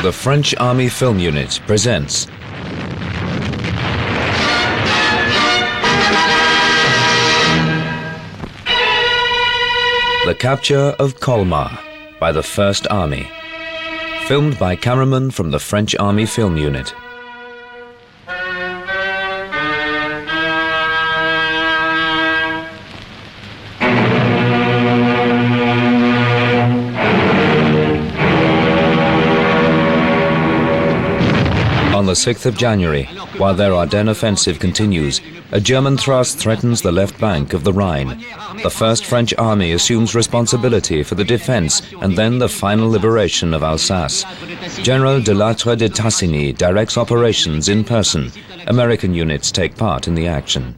The French Army Film Unit presents The Capture of Colmar by the First Army, filmed by cameramen from the French Army Film Unit. On the 6th of January, while their Ardennes offensive continues, a German thrust threatens the left bank of the Rhine. The First French Army assumes responsibility for the defense and then the final liberation of Alsace. General de Lattre de Tassigny directs operations in person. American units take part in the action.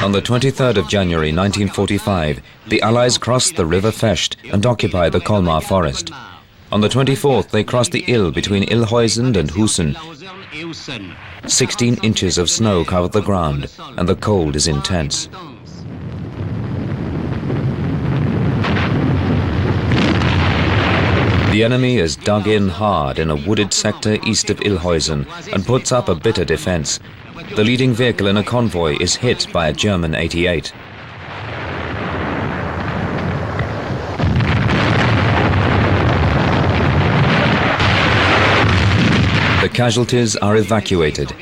On the 23rd of January 1945, the Allies crossed the River Fecht and occupied the Colmar forest. On the 24th, they crossed the Ill between Ilhuisen and Husen. 16 inches of snow covered the ground, and the cold is intense. The enemy is dug in hard in a wooded sector east of Ilhuisen and puts up a bitter defense. The leading vehicle in a convoy is hit by a German 88. The casualties are evacuated.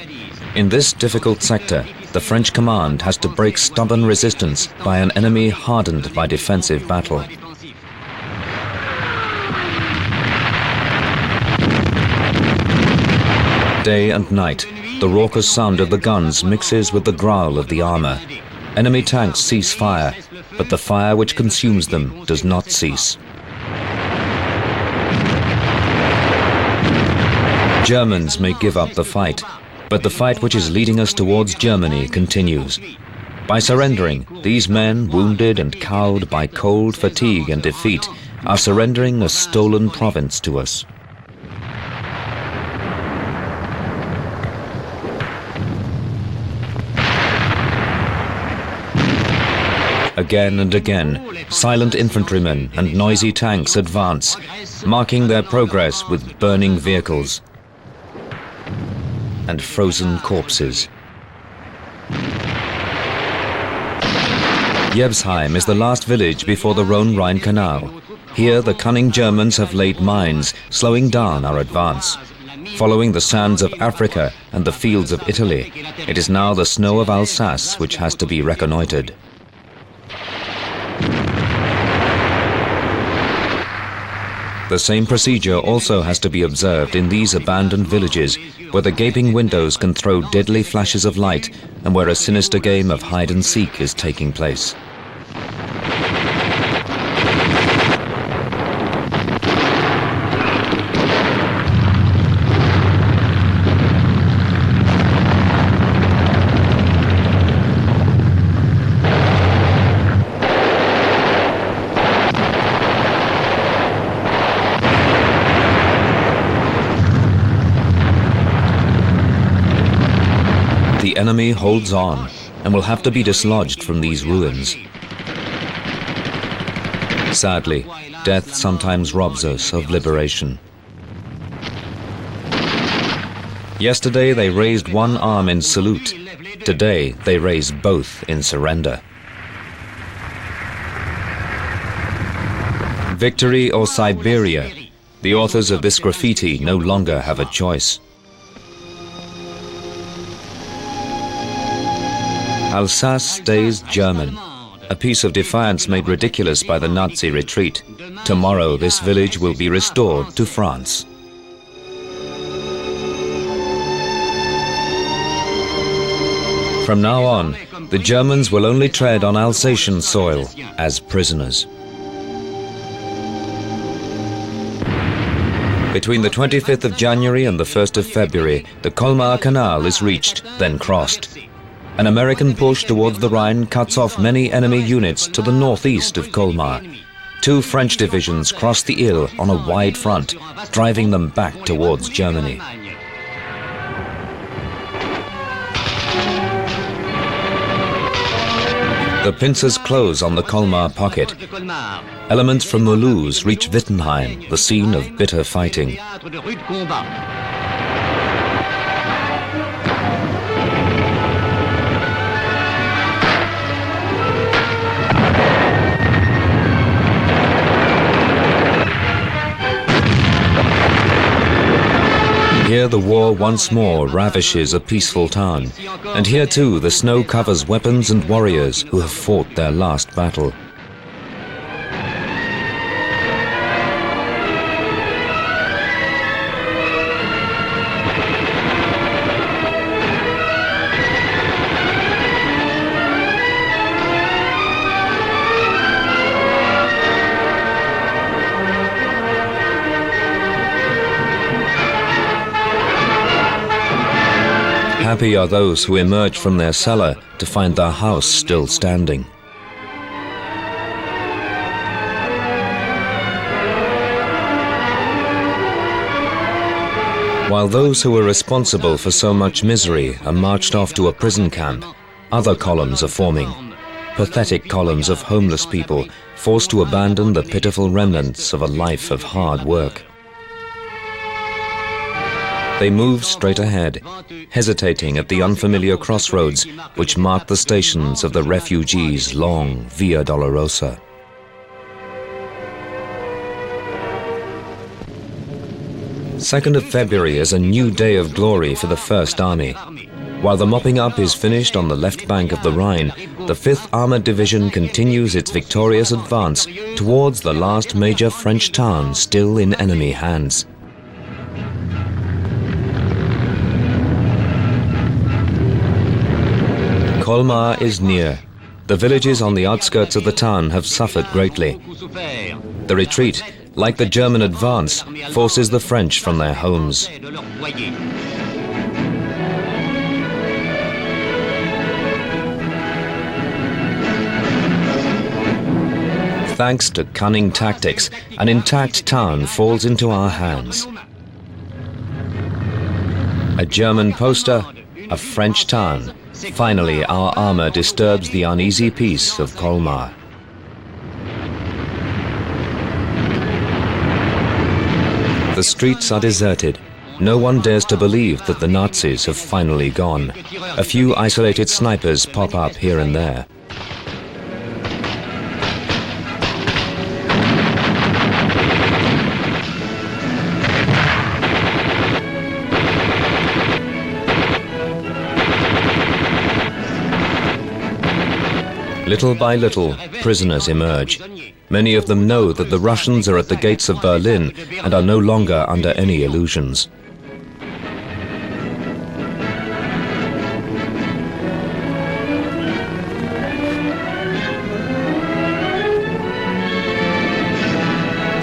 In this difficult sector, the French command has to break stubborn resistance by an enemy hardened by defensive battle. Day and night, the raucous sound of the guns mixes with the growl of the armor. Enemy tanks cease fire, but the fire which consumes them does not cease. Germans may give up the fight, but the fight which is leading us towards Germany continues. By surrendering, these men, wounded and cowed by cold, fatigue and defeat, are surrendering a stolen province to us. Again and again, silent infantrymen and noisy tanks advance, marking their progress with burning vehicles and frozen corpses. Jebsheim is the last village before the Rhone-Rhine Canal. Here the cunning Germans have laid mines, slowing down our advance. Following the sands of Africa and the fields of Italy, it is now the snow of Alsace which has to be reconnoitered. The same procedure also has to be observed in these abandoned villages, where the gaping windows can throw deadly flashes of light and where a sinister game of hide and seek is taking place. The enemy holds on and will have to be dislodged from these ruins. Sadly, death sometimes robs us of liberation. Yesterday they raised one arm in salute. Today they raise both in surrender. Victory or Siberia? The authors of this graffiti no longer have a choice. Alsace stays German, a piece of defiance made ridiculous by the Nazi retreat. Tomorrow this village will be restored to France. From now on, the Germans will only tread on Alsatian soil as prisoners. Between the 25th of January and the 1st of February, the Colmar Canal is reached, then crossed. An American push towards the Rhine cuts off many enemy units to the northeast of Colmar. 2 French divisions cross the Ill on a wide front, driving them back towards Germany. The The pincers close on the Colmar pocket. Elements from Mulhouse reach Wittenheim, the scene of bitter fighting. Here the war once more ravishes a peaceful town, and here too the snow covers weapons and warriors who have fought their last battle. Happy are those who emerge from their cellar to find their house still standing. While those who were responsible for so much misery are marched off to a prison camp, other columns are forming. Pathetic columns of homeless people forced to abandon the pitiful remnants of a life of hard work. They move straight ahead, hesitating at the unfamiliar crossroads which mark the stations of the refugees' long Via Dolorosa. Second of February is a new day of glory for the First Army. While the mopping up is finished on the left bank of the Rhine, the 5th Armored Division continues its victorious advance towards the last major French town still in enemy hands. Colmar is near. The villages on the outskirts of the town have suffered greatly. The retreat, like the German advance, forces the French from their homes. Thanks to cunning tactics, an intact town falls into our hands. A German poster, a French town. Finally, our armor disturbs the uneasy peace of Colmar. The streets are deserted. No one dares to believe that the Nazis have finally gone. A few isolated snipers pop up here and there. Little by little, prisoners emerge. Many of them know that the Russians are at the gates of Berlin and are no longer under any illusions.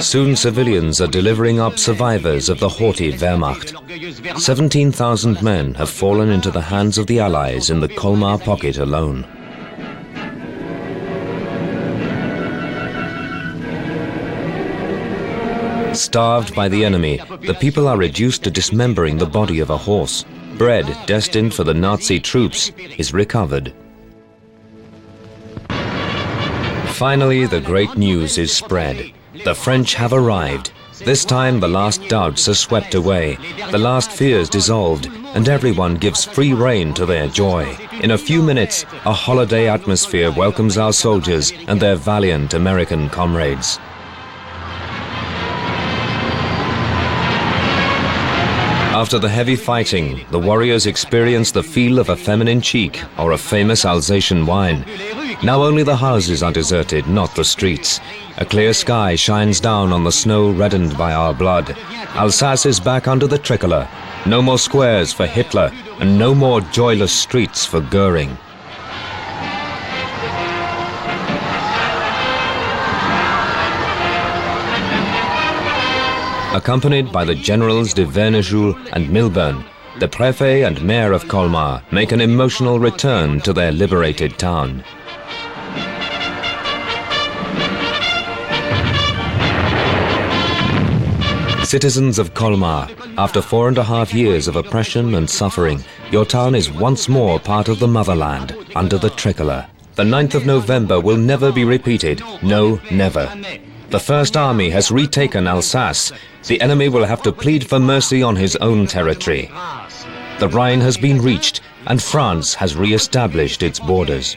Soon civilians are delivering up survivors of the haughty Wehrmacht. 17,000 men have fallen into the hands of the Allies in the Colmar pocket alone. Starved by the enemy, the people are reduced to dismembering the body of a horse. Bread destined for the Nazi troops is recovered. Finally, the great news is spread. The French have arrived. This time the last doubts are swept away, the last fears dissolved, and everyone gives free rein to their joy. In a few minutes, a holiday atmosphere welcomes our soldiers and their valiant American comrades. After the heavy fighting, the warriors experience the feel of a feminine cheek or a famous Alsatian wine. Now only the houses are deserted, not the streets. A clear sky shines down on the snow reddened by our blood. Alsace is back under the tricolour. No more squares for Hitler, and no more joyless streets for Goering. Accompanied by the generals de Vernejoul and Milburn, the Préfet and Mayor of Colmar make an emotional return to their liberated town. Citizens of Colmar, after 4.5 years of oppression and suffering, your town is once more part of the motherland, under the tricolour. The 9th of November will never be repeated. No, never. The First Army has retaken Alsace. The enemy will have to plead for mercy on his own territory. The Rhine has been reached, and France has re-established its borders.